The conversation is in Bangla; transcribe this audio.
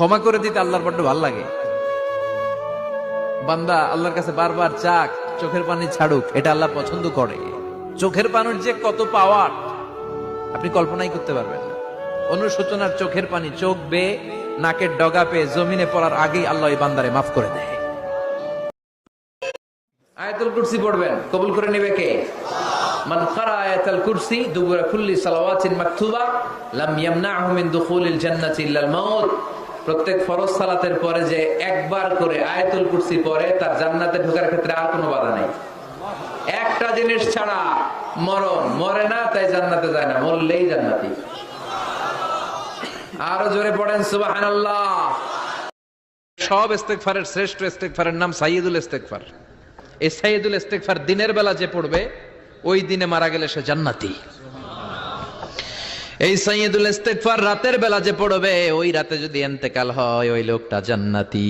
ক্ষমা করে দিতে আল্লাহর বড্ড ভালো লাগে। বান্দা আল্লাহর কাছে বারবার চাক, চোখের পানি ছাড়ুক, এটা আল্লাহ পছন্দ করে। চোখের পানির যে কত পাওয়ার আপনি কল্পনাই করতে পারবেন না। অনুশোচনার চোখের পানি চোখ বেয়ে নাকের ডগা পেয়ে জমিনে পড়ার আগেই আল্লাহ এই বান্দারে মাফ করে দেয়। আয়াতুল কুরসি পড়বেন, কবুল করে নেবে কে? মান ক্বারা আয়াতুল কুরসি দুবুরা কুল্লি সালাওয়াতিন মাকতুবা লাম ইয়ামনাহু মিন দুখুলিল জান্নাতি ইল্লাল মাউত। প্রত্যেক ফরজ সালাতের পরে যে একবার করে আয়াতুল কুরসি পড়ে তার জান্নাতে ঢোকার ক্ষেত্রে আর কোনো বাধা নাই। একটা জিনিস ছাড়া, মরণ। মরে না তাই জান্নাতে যায় না, মরলেই জান্নাতি। আরো জোরে পড়েন সুবহানাল্লাহ। সব ইস্তেগফারের শ্রেষ্ঠ ইস্তেগফারের নাম সাইয়্যিদুল ইস্তেগফার। এই সাইয়্যিদুল ইস্তেগফার দিনের বেলা যে পড়বে ওই দিনে মারা গেলে সে জান্নাতি। এই সাইয়্যিদুল ইস্তেগফার রাতের বেলা যে পড়বে ওই রাতে যদি ইন্তেকাল হয় ওই লোকটা জান্নাতি।